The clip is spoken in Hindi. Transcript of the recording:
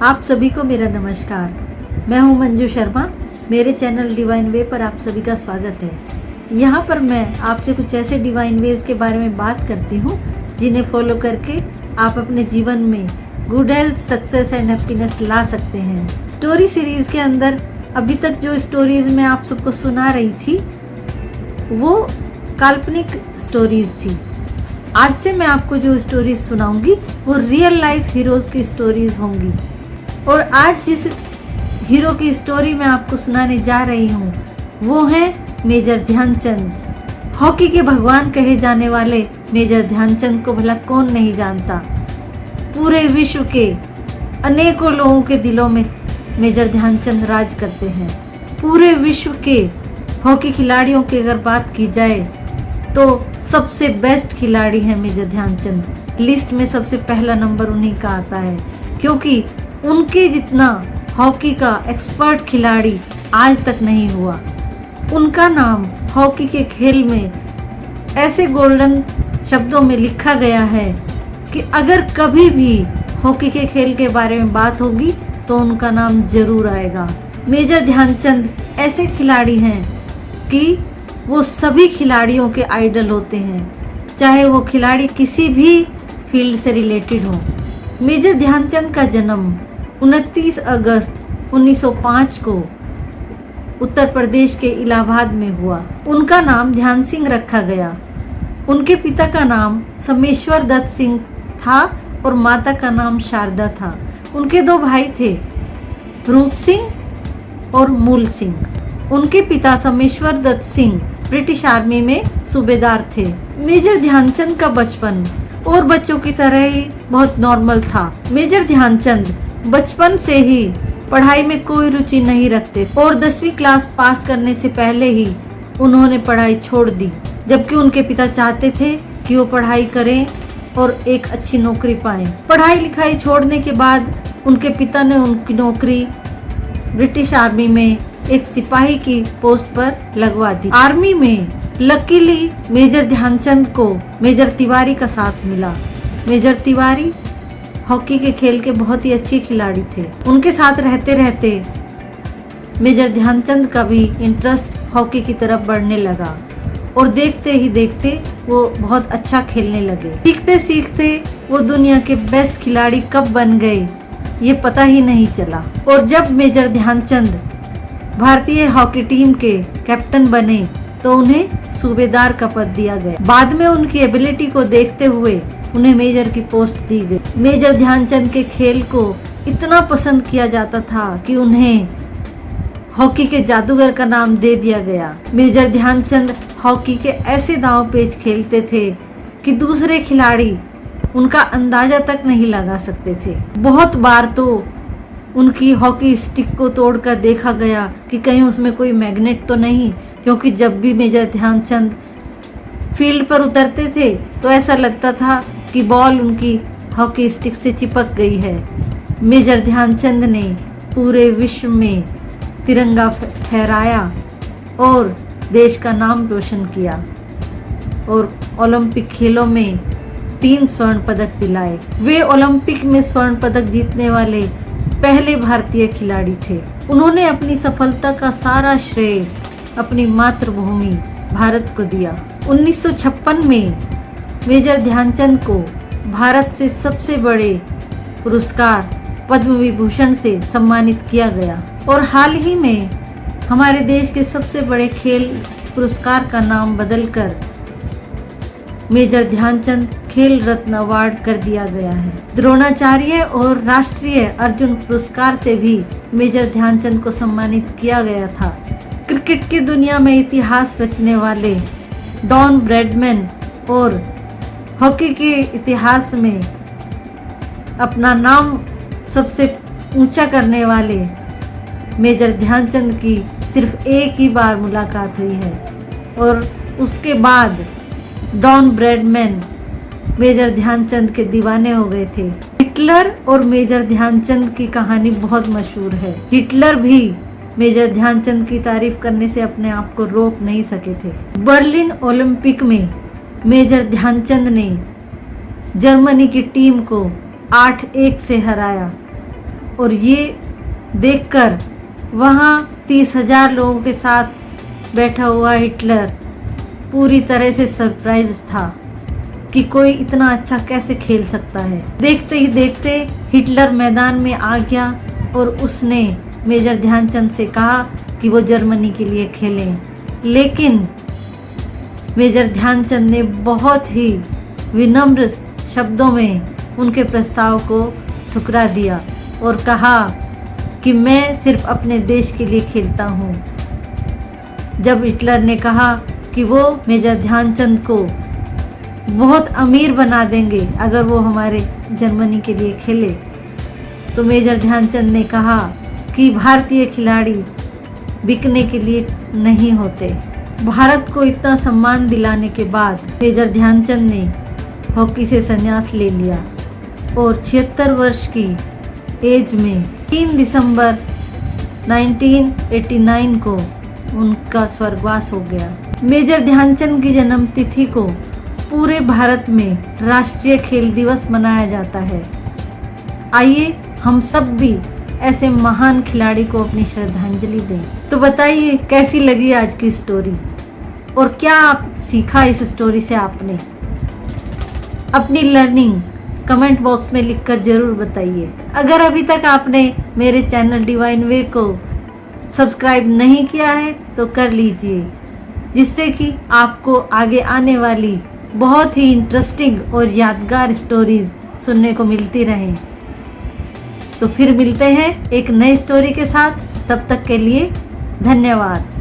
आप सभी को मेरा नमस्कार। मैं हूं मंजू शर्मा। मेरे चैनल डिवाइन वे पर आप सभी का स्वागत है। यहाँ पर मैं आपसे कुछ ऐसे डिवाइन वेज के बारे में बात करती हूँ जिन्हें फॉलो करके आप अपने जीवन में good health, success and happiness ला सकते हैं। स्टोरी सीरीज के अंदर अभी तक जो स्टोरीज मैं आप सबको सुना रही थी वो काल्पनिक स्टोरीज थी। आज से मैं आपको जो स्टोरीज सुनाऊंगी वो रियल लाइफ हीरोज की स्टोरीज होंगी। और आज जिस हीरो की स्टोरी मैं आपको सुनाने जा रही हूँ वो है मेजर ध्यानचंद। हॉकी के भगवान कहे जाने वाले मेजर ध्यानचंद को भला कौन नहीं जानता। पूरे विश्व के अनेकों लोगों के दिलों में मेजर ध्यानचंद राज करते हैं। पूरे विश्व के हॉकी खिलाड़ियों की अगर बात की जाए तो सबसे बेस्ट खिलाड़ी है मेजर ध्यानचंद। लिस्ट में सबसे पहला नंबर उन्हीं का आता है, क्योंकि उनके जितना हॉकी का एक्सपर्ट खिलाड़ी आज तक नहीं हुआ। उनका नाम हॉकी के खेल में ऐसे गोल्डन शब्दों में लिखा गया है कि अगर कभी भी हॉकी के खेल के बारे में बात होगी तो उनका नाम जरूर आएगा। मेजर ध्यानचंद ऐसे खिलाड़ी हैं कि वो सभी खिलाड़ियों के आइडल होते हैं, चाहे वो खिलाड़ी किसी भी फील्ड से रिलेटेड हो। मेजर ध्यानचंद का जन्म 29 अगस्त 1905 को उत्तर प्रदेश के इलाहाबाद में हुआ। उनका नाम ध्यान सिंह रखा गया। उनके पिता का नाम समेश्वर दत्त सिंह था और माता का नाम शारदा था। उनके दो भाई थे, रूप सिंह और मूल सिंह। उनके पिता समेश्वर दत्त सिंह ब्रिटिश आर्मी में सूबेदार थे। मेजर ध्यानचंद का बचपन और बच्चों की तरह ही बहुत नॉर्मल था। मेजर ध्यानचंद बचपन से ही पढ़ाई में कोई रुचि नहीं रखते और 10वीं क्लास पास करने से पहले ही उन्होंने पढ़ाई छोड़ दी, जबकि उनके पिता चाहते थे कि वो पढ़ाई करें और एक अच्छी नौकरी पाएं। पढ़ाई लिखाई छोड़ने के बाद उनके पिता ने उनकी नौकरी ब्रिटिश आर्मी में एक सिपाही की पोस्ट पर लगवा दी। आर्मी में लकीली मेजर ध्यानचंद को मेजर तिवारी का साथ मिला। मेजर तिवारी हॉकी के खेल के बहुत ही अच्छे खिलाड़ी थे। उनके साथ रहते रहते मेजर ध्यानचंद का भी इंटरेस्ट हॉकी की तरफ बढ़ने लगा और देखते ही देखते वो बहुत अच्छा खेलने लगे। सीखते सीखते वो दुनिया के बेस्ट खिलाड़ी कब बन गए ये पता ही नहीं चला। और जब मेजर ध्यानचंद भारतीय हॉकी टीम के कैप्टन बने तो उन्हें सूबेदार का पद दिया गया। बाद में उनकी एबिलिटी को देखते हुए उन्हें मेजर की पोस्ट दी गई। मेजर ध्यानचंद के खेल को इतना पसंद किया जाता था कि उन्हें हॉकी के जादूगर का नाम दे दिया गया। मेजर ध्यानचंद हॉकी के ऐसे दांव पेच खेलते थे कि दूसरे खिलाड़ी उनका अंदाजा तक नहीं लगा सकते थे। बहुत बार तो उनकी हॉकी स्टिक को तोड़कर देखा गया कि कहीं उसमें कोई मैग्नेट तो नहीं, क्योंकि जब भी मेजर ध्यानचंद फील्ड पर उतरते थे तो ऐसा लगता था कि बॉल उनकी हॉकी स्टिक से चिपक गई है। मेजर ध्यानचंद ने पूरे विश्व में तिरंगा फहराया और देश का नाम रोशन किया और ओलंपिक खेलों में 3 स्वर्ण पदक दिलाए। वे ओलंपिक में स्वर्ण पदक जीतने वाले पहले भारतीय खिलाड़ी थे। उन्होंने अपनी सफलता का सारा श्रेय अपनी मातृभूमि भारत को दिया। 1956 में मेजर ध्यानचंद को भारत से सबसे बड़े पुरस्कार पद्म विभूषण से सम्मानित किया गया और हाल ही में हमारे देश के सबसे बड़े खेल पुरस्कार का नाम बदलकर मेजर ध्यानचंद खेल रत्न अवार्ड कर दिया गया है। द्रोणाचार्य और राष्ट्रीय अर्जुन पुरस्कार से भी मेजर ध्यानचंद को सम्मानित किया गया था। क्रिकेट की दुनिया में इतिहास रचने वाले डॉन ब्रैडमैन और हॉकी के इतिहास में अपना नाम सबसे ऊंचा करने वाले मेजर ध्यानचंद की सिर्फ एक ही बार मुलाकात हुई है और उसके बाद डॉन ब्रैडमैन मेजर ध्यानचंद के दीवाने हो गए थे। हिटलर और मेजर ध्यानचंद की कहानी बहुत मशहूर है। हिटलर भी मेजर ध्यानचंद की तारीफ करने से अपने आप को रोक नहीं सके थे। बर्लिन ओलंपिक में मेजर ध्यानचंद ने जर्मनी की टीम को 8-1 से हराया और ये देखकर वहाँ 30,000 लोगों के साथ बैठा हुआ हिटलर पूरी तरह से सरप्राइज था कि कोई इतना अच्छा कैसे खेल सकता है। देखते ही देखते हिटलर मैदान में आ गया और उसने मेजर ध्यानचंद से कहा कि वो जर्मनी के लिए खेलें, लेकिन मेजर ध्यानचंद ने बहुत ही विनम्र शब्दों में उनके प्रस्ताव को ठुकरा दिया और कहा कि मैं सिर्फ अपने देश के लिए खेलता हूँ। जब हिटलर ने कहा कि वो मेजर ध्यानचंद को बहुत अमीर बना देंगे अगर वो हमारे जर्मनी के लिए खेले, तो मेजर ध्यानचंद ने कहा कि भारतीय खिलाड़ी बिकने के लिए नहीं होते। भारत को इतना सम्मान दिलाने के बाद मेजर ध्यानचंद ने हॉकी से संन्यास ले लिया और 76 वर्ष की एज में 3 दिसंबर 1989 को उनका स्वर्गवास हो गया। मेजर ध्यानचंद की जन्म तिथि को पूरे भारत में राष्ट्रीय खेल दिवस मनाया जाता है। आइए हम सब भी ऐसे महान खिलाड़ी को अपनी श्रद्धांजलि दें। तो बताइए कैसी लगी आज की स्टोरी और क्या आप सीखा इस स्टोरी से आपने? अपनी लर्निंग कमेंट बॉक्स में लिखकर जरूर बताइए। अगर अभी तक आपने मेरे चैनल डिवाइन वे को सब्सक्राइब नहीं किया है तो कर लीजिए, जिससे कि आपको आगे आने वाली बहुत ही इंटरेस्टिंग और यादगार स्टोरीज सुनने को मिलती रहें। तो फिर मिलते हैं एक नई स्टोरी के साथ। तब तक के लिए धन्यवाद।